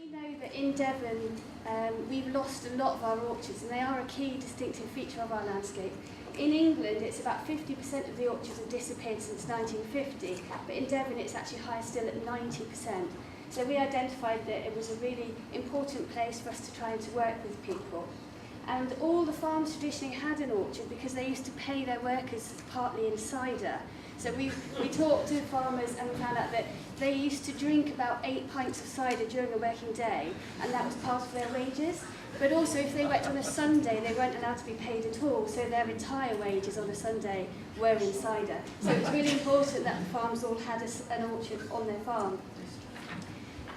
We know that in Devon we've lost a lot of our orchards, and they are a key distinctive feature of our landscape. In England it's about 50% of the orchards have disappeared since 1950, but in Devon it's actually higher still at 90%. So we identified that it was a really important place for us to try and to work with people. And all the farms traditionally had an orchard because they used to pay their workers partly in cider. So we talked to farmers and we found out that they used to drink about 8 pints of cider during a working day, and that was part of their wages. But also if they worked on a Sunday, they weren't allowed to be paid at all, so their entire wages on a Sunday were in cider. So it was really important that the farms all had an orchard on their farm.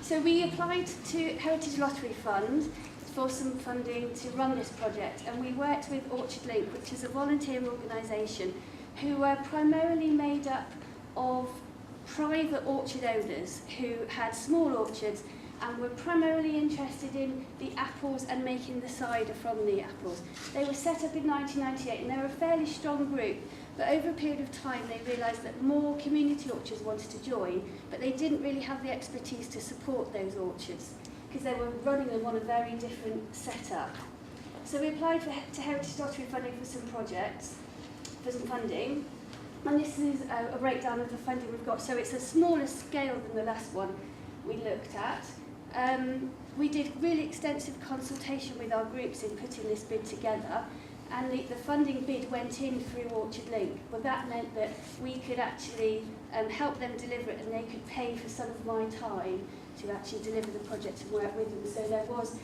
So we applied to Heritage Lottery Fund for some funding to run this project, and we worked with Orchard Link, which is a volunteer organisation who were primarily made up of private orchard owners who had small orchards and were primarily interested in the apples and making the cider from the apples. They were set up in 1998 and they were a fairly strong group, but over a period of time they realised that more community orchards wanted to join, but they didn't really have the expertise to support those orchards because they were running them on a very different setup. So we applied to Heritage Lottery funding for some projects, for some funding, and this is a breakdown of the funding we've got. So it's a smaller scale than the last one we looked at. We did really extensive consultation with our groups in putting this bid together, and the funding bid went in through Orchard Link. Well, that meant that we could actually help them deliver it, and they could pay for some of my time to actually deliver the project and work with them. So there was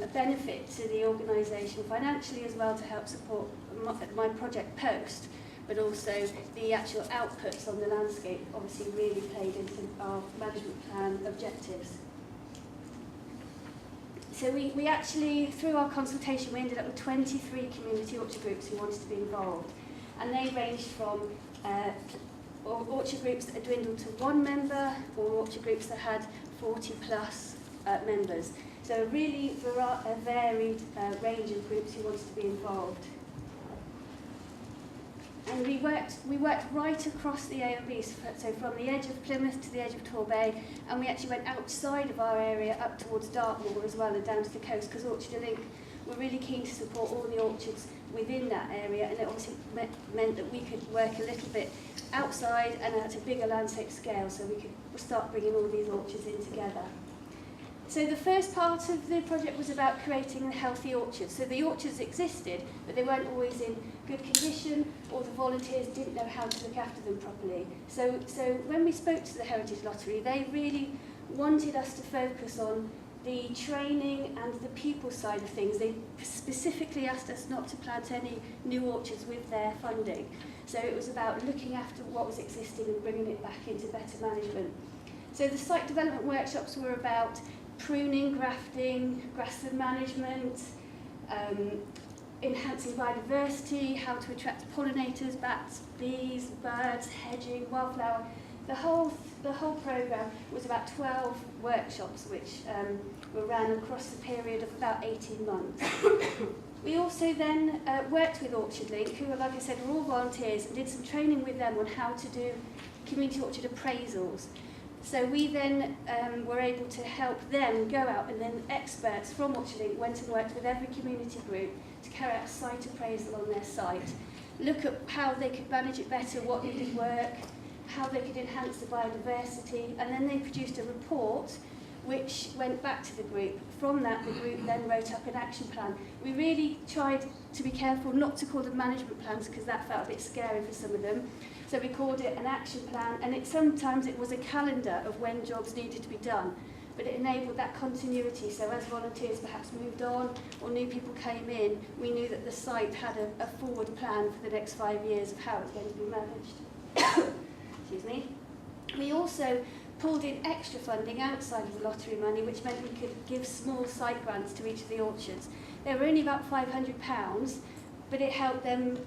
a benefit to the organisation financially as well to help support my project post, but also the actual outputs on the landscape obviously really played into our management plan objectives. So we actually, through our consultation, we ended up with 23 community orchard groups who wanted to be involved. And they ranged from orchard groups that had dwindled to 1 member, or orchard groups that had 40 plus members. So a really varied range of groups who wanted to be involved. And we worked right across the AONB, so from the edge of Plymouth to the edge of Torbay, and we actually went outside of our area up towards Dartmoor as well and down to the coast, because Orchard Link were really keen to support all the orchards within that area, and it obviously meant that we could work a little bit outside and at a bigger landscape scale, so we could start bringing all these orchards in together. So the first part of the project was about creating a healthy orchard. So the orchards existed, but they weren't always in good condition, or the volunteers didn't know how to look after them properly. So when we spoke to the Heritage Lottery, they really wanted us to focus on the training and the people side of things. They specifically asked us not to plant any new orchards with their funding. So it was about looking after what was existing and bringing it back into better management. So the site development workshops were about pruning, grafting, grassland management, enhancing biodiversity, how to attract pollinators, bats, bees, birds, hedging, wildflower. The whole programme was about 12 workshops which were ran across the period of about 18 months. We also then worked with Orchard Link, who, like I said, were all volunteers, and did some training with them on how to do community orchard appraisals. So we then were able to help them go out, and then experts from Orchard Link went and worked with every community group to carry out a site appraisal on their site, look at how they could manage it better, what needed work, how they could enhance the biodiversity, and then they produced a report which went back to the group. From that, the group then wrote up an action plan. We really tried to be careful not to call them management plans, because that felt a bit scary for some of them. So we called it an action plan, and sometimes it was a calendar of when jobs needed to be done, but it enabled that continuity. So as volunteers perhaps moved on or new people came in, we knew that the site had a forward plan for the next 5 years of how it's going to be managed. Excuse me. We also pulled in extra funding outside of the lottery money, which meant we could give small site grants to each of the orchards. They were only about £500, but it helped them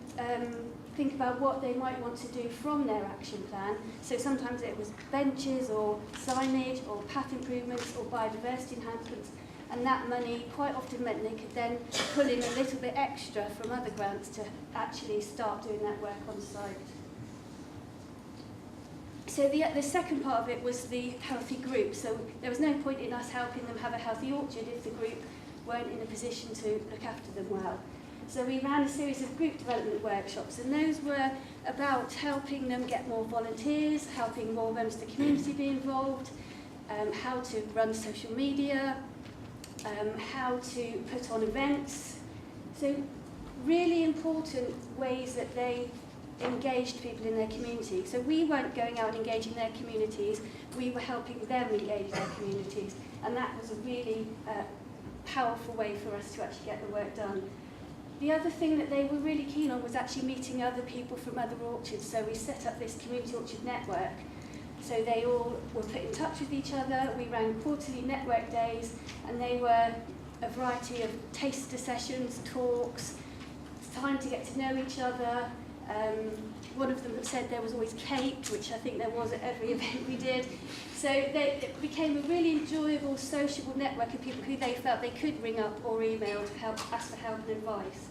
think about what they might want to do from their action plan. So sometimes it was benches or signage or path improvements or biodiversity enhancements, and that money quite often meant they could then pull in a little bit extra from other grants to actually start doing that work on site. So the second part of it was the healthy group. So there was no point in us helping them have a healthy orchard if the group weren't in a position to look after them well. So we ran a series of group development workshops, and those were about helping them get more volunteers, helping more members of the community be involved, how to run social media, how to put on events. So really important ways that they engaged people in their community. So we weren't going out and engaging their communities, we were helping them engage their communities. And that was a really powerful way for us to actually get the work done. The other thing that they were really keen on was actually meeting other people from other orchards. So we set up this community orchard network. So they all were put in touch with each other. We ran quarterly network days, and they were a variety of taster sessions, talks, time to get to know each other. One of them said there was always cake, which I think there was at every event we did. So it became a really enjoyable, sociable network of people who they felt they could ring up or email to help, ask for help and advice.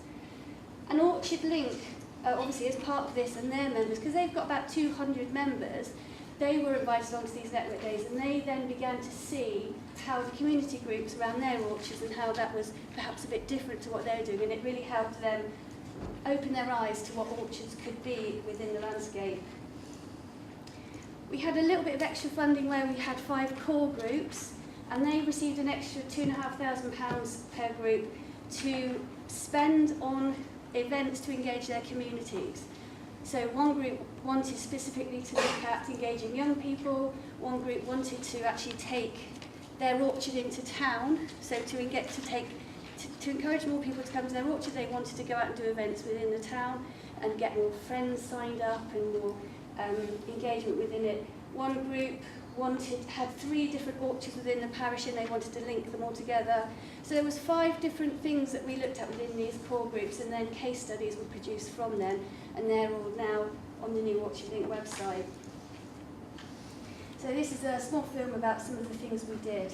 And Orchard Link, obviously, as part of this, and their members, because they've got about 200 members, they were invited onto these network days, and they then began to see how the community groups around their orchards and how that was perhaps a bit different to what they were doing, and it really helped them open their eyes to what orchards could be within the landscape. We had a little bit of extra funding where we had 5 core groups, and they received an extra £2,500 per group to spend on events to engage their communities. So one group wanted specifically to look at engaging young people, one group wanted to actually take their orchard into town, so to encourage more people to come to their orchard, they wanted to go out and do events within the town and get more friends signed up and more engagement within it. One group had 3 different orchards within the parish, and they wanted to link them all together. So there was 5 different things that we looked at within these core groups, and then case studies were produced from them, and they're all now on the new Orchard Link website. So this is a small film about some of the things we did.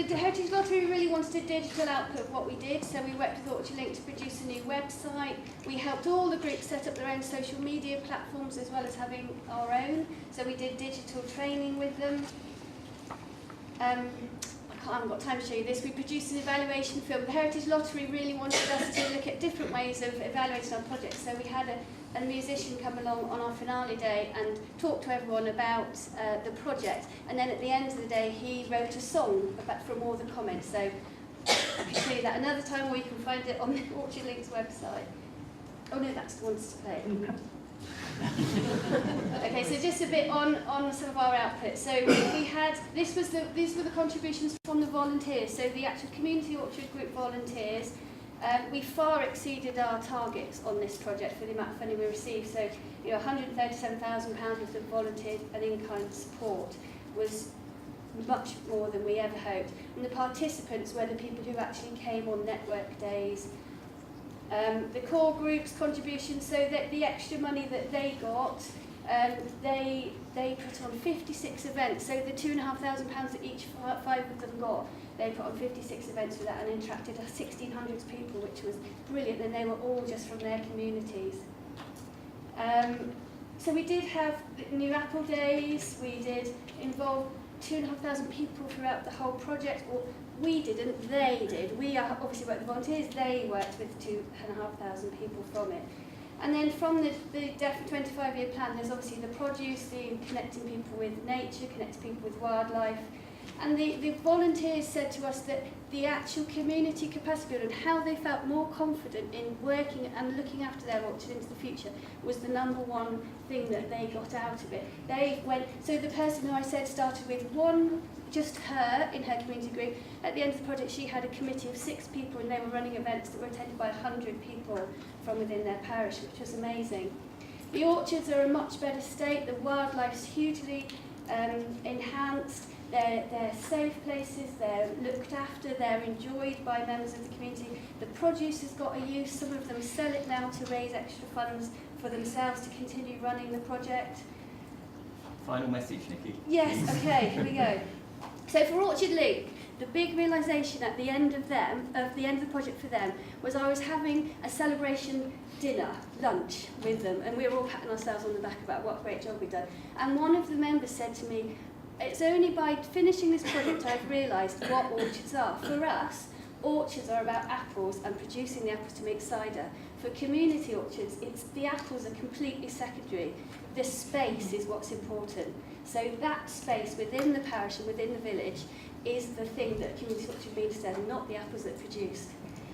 The Heritage Lottery really wanted a digital output of what we did, so we worked with Orchard Link to produce a new website. We helped all the groups set up their own social media platforms as well as having our own, so we did digital training with them. I haven't got time to show you this. We produced an evaluation film. The Heritage Lottery really wanted us to look at different ways of evaluating our projects, so we had a musician come along on our finale day and talk to everyone about the project, and then at the end of the day he wrote a song from all the comments, so I can show you that another time, or you can find it on the Orchard Link's website. Oh no, that's the one to play. Okay, so just a bit on some of our output. So we had, these were the contributions from the volunteers, so the actual community orchard group volunteers. We far exceeded our targets on this project for the amount of funding we received. So, you know, £137,000 worth of volunteer and in-kind support was much more than we ever hoped. And the participants were the people who actually came on network days. The core group's contributions, so that the extra money that they got, they put on 56 events. So the £2,500 that each five of them got, they put on 56 events with that and interacted with 1,600 people, which was brilliant, and they were all just from their communities. So we did have New Apple Days, we did involve 2,500 people throughout the whole project. Well, we didn't, they did. We obviously worked with volunteers, they worked with 2,500 people from it. And then from the 25-year plan, there's obviously the produce, the connecting people with nature, connecting people with wildlife. And the volunteers said to us that the actual community capacity building, how they felt more confident in working and looking after their orchard into the future, was the number one thing that they got out of it. They went, so the person who I said started with just her in her community group. At the end of the project, she had a committee of 6 people, and they were running events that were attended by 100 people from within their parish, which was amazing. The orchards are in a much better state. The wildlife's hugely enhanced. They're safe places, they're looked after, they're enjoyed by members of the community. The produce has got a use. Some of them sell it now to raise extra funds for themselves to continue running the project. Final message, Nicky. Yes, okay, here we go. So for Orchard Link, the big realisation at the end of the project for them, was I was having a celebration dinner, lunch with them, and we were all patting ourselves on the back about what a great job we'd done. And one of the members said to me, "It's only by finishing this project I've realised what orchards are. For us, orchards are about apples and producing the apples to make cider. For community orchards, the apples are completely secondary. The space is what's important. So that space within the parish and within the village is the thing that community orchard means to them, not the apples that produce."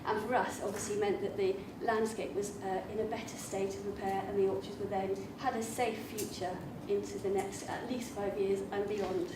And for us, obviously meant that the landscape was in a better state of repair, and the orchards were then had a safe future into the next at least 5 years and beyond.